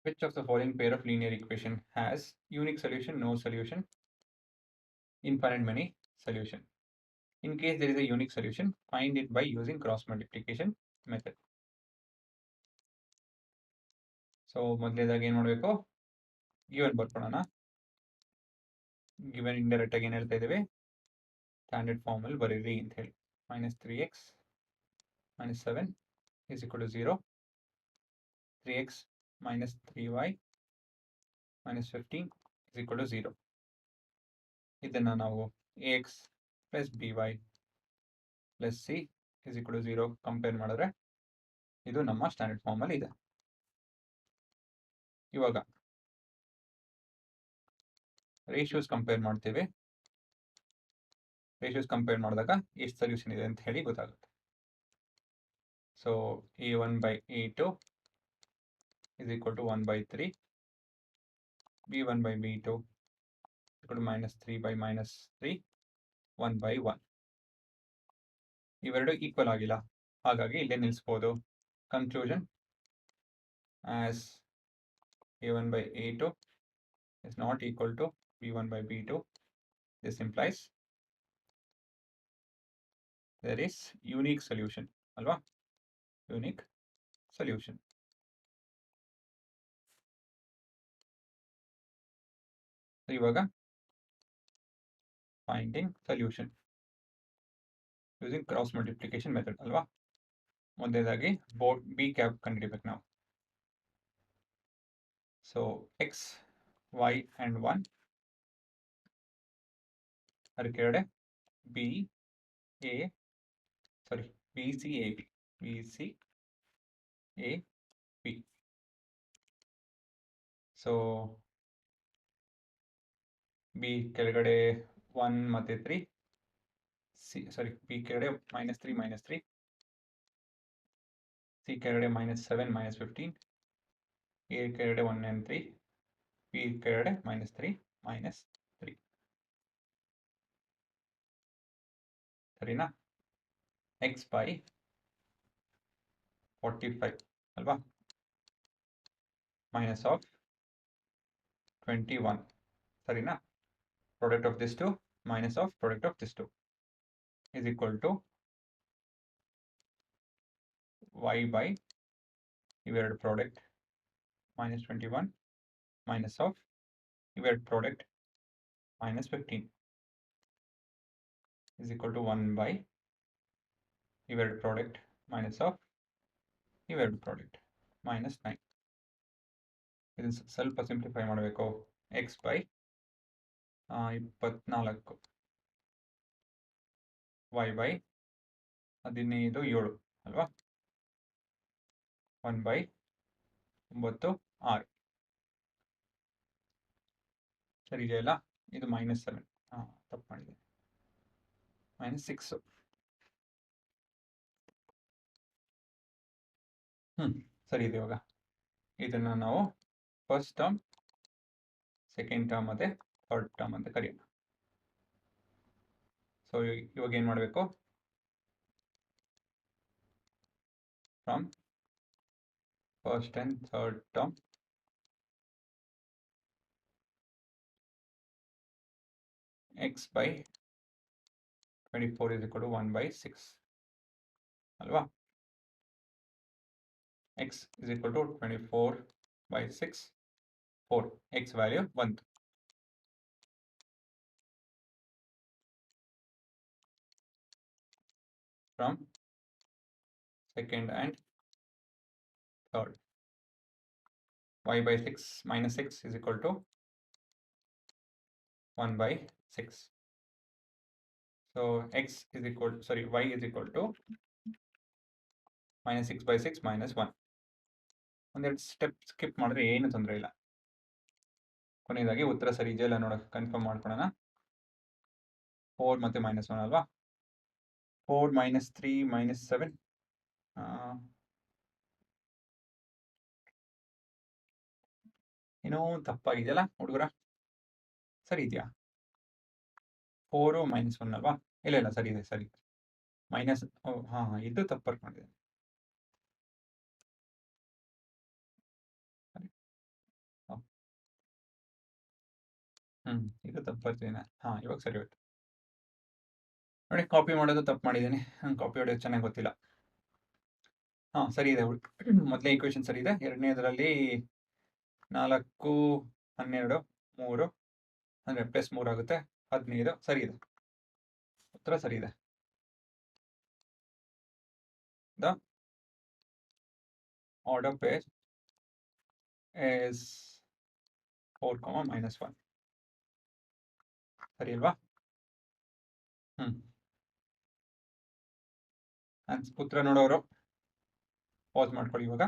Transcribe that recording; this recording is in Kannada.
Which of the following pair of linear equation has unique solution, no solution, infinite many solution? In case there is a unique solution, find it by using cross multiplication method. So ಮೊದಲೇದಾಗಿ ಏನು ಮಾಡಬೇಕು, ಗಿವನ್ ಬರ್ಕೊಳ್ಳೋಣ. ಗಿವನ್ ಇಂಡೈರೆಕ್ಟ್ ಆಗಿ ಏನು ಹೇಳ್ತಾ ಇದ್ದೇವೆ, ಸ್ಟ್ಯಾಂಡರ್ಡ್ ಫಾರ್ಮಲ್ಲಿ ಬರೀರಿ ಅಂತ ಹೇಳಿ. -3x - 7 = 0, 3x - 3y - 15 = 0. ಇದನ್ನು ನಾವು ax + by + c = 0 ಕಂಪೇರ್ ಮಾಡಿದ್ರೆ ಇದು ನಮ್ಮ ಸ್ಟ್ಯಾಂಡರ್ಡ್ ಫಾರ್ಮಲ್ಲಿ ಇದೆ. ಇವಾಗ ರೇಷಿಯೋಸ್ ಕಂಪೇರ್ ಮಾಡ್ತೇವೆ. ರೇಷಿಯೋಸ್ ಕಂಪೇರ್ ಮಾಡಿದಾಗ ಎಷ್ಟು ಸೊಲ್ಯೂಷನ್ ಇದೆ ಅಂತ ಹೇಳಿ ಗೊತ್ತಾಗುತ್ತೆ. So a1/a2 = 1/3, b1/b2 = -3/-3, 1/1. ಇವೆರಡು ಈಕ್ವಲ್ ಆಗಿಲ್ಲ, ಹಾಗಾಗಿ ಇಲ್ಲೇ ನಿಲ್ಲಿಸ್ಬೋದು. Conclusion, as a1/a2 is not equal to b1/b2, this implies there is unique solution ಅಲ್ವಾ, unique solution. ಇವಾಗ finding solution using cross multiplication method ಅಲ್ವಾ. ಮೊದಲನೇದಾಗಿ b ಕ್ಯಾಪ್ ಕಂಡುಹಿಡಿಬೇಕು ನಾವು. ಸೊ x, y and 1, ಅದರ ಕೆಳಗಡೆ b c a b. So b ಕೆಳಗಡೆ 1 ಮತ್ತೆ 3, b ಕೆಳಗಡೆ -3 -3, c ಕೆಳಗಡೆ -7 -15, a ಕೆಳಗಡೆ 1 and 3, b ಕೆಳಗಡೆ -3 -3. ಸರಿನಾ? x/45 ಅಲ್ವಾ, -21. ಸರಿನಾ? Product of this two minus of product of this two is equal to y by ಇವೆರಡು product -21 minus of ಇವೆರಡು product -15 is equal to 1 by ಇವೆರಡು product minus of ಇವೆರಡು product -9. ಇದನ್ನು ಸ್ವಲ್ಪ ಸಿಂಪ್ಲಿಫೈ ಮಾಡಬೇಕು. x/24 y by 15 7 ಅಲ್ವಾ, 1/9 6. ಸರಿ ಇದೆಯಲ್ಲ, ಇದು -7, ತಪ್ಪು ಮಾಡಿದೆ, -6. ಸರಿ ಇದೆ. ಇವಾಗ ಇದನ್ನು ನಾವು ಫಸ್ಟ್ ಟರ್ಮ್, ಸೆಕೆಂಡ್ ಟರ್ಮ್ ಮತ್ತೆ ಥರ್ಡ್ ಟರ್ಮ್ ಅಂತ ಕರೆಯೋಣ. ಸೊ ಇವಾಗ ಏನು ಮಾಡಬೇಕು, from first and third term x/24 is equal to 1/6 ಅಲ್ವಾ. x is equal to 24/6, 4, x value 1. From second and third, y/6 -6 is equal to 1/6. So y is equal to -6/6 -1. ಒಂದೆರಡು ಸ್ಟೆಪ್ ಸ್ಕಿಪ್ ಮಾಡಿದ್ರೆ ಏನು ತೊಂದರೆ ಇಲ್ಲ. ಕೊನೆಯದಾಗಿ ಉತ್ತರ ಸರಿ ಇದೆಯಲ್ಲ ನೋಡೋಕೆ ಕನ್ಫರ್ಮ್ ಮಾಡ್ಕೊಳ್ಳೋಣ. 4 ಮತ್ತೆ -1 ಅಲ್ವಾ. 4 -3 -7, ಏನೋ ತಪ್ಪಾಗಿದೆಯಲ್ಲ ಹುಡುಗರ, ಸರಿ ಇದೆಯಾ? 4 -1 ಅಲ್ವಾ, ಇಲ್ಲ ಸರಿ ಇದೆ, ಸರಿ ಮೈನಸ್. ಇದು ತಪ್ಪು ಬರ್ಕೊಂಡಿದೆ. ಇದು ತಪ್ಪು ಬರ್ತಿದ್ದೀನಿ. ಹಾಂ, ಇವಾಗ ಸರಿ ಹೋಯ್ತು. ನೋಡಿ, ಕಾಪಿ ಮಾಡೋದು ತಪ್ಪು ಮಾಡಿದ್ದೀನಿ. ನಂಗೆ ಕಾಪಿ ಹೊಡೆಯೋದು ಚೆನ್ನಾಗಿ ಗೊತ್ತಿಲ್ಲ. ಹಾಂ, ಸರಿ ಇದೆ. ಮೊದಲನೇ ಈಕ್ವೇಷನ್ ಸರಿ ಇದೆ. ಎರಡನೇದರಲ್ಲಿ 4, 12, 3 ಅಂದರೆ +3 ಆಗುತ್ತೆ. 15 ಸರಿ ಇದೆ. ಉತ್ತರ ಸರಿ ಇದೆ. The order pair is 4, -1 ಸರಿ ಅಲ್ವಾ? ಉತ್ತರ ನೋಡೋರು ಪಾಸ್ ಮಾಡ್ಕೊಳ್ಳಿ ಇವಾಗ.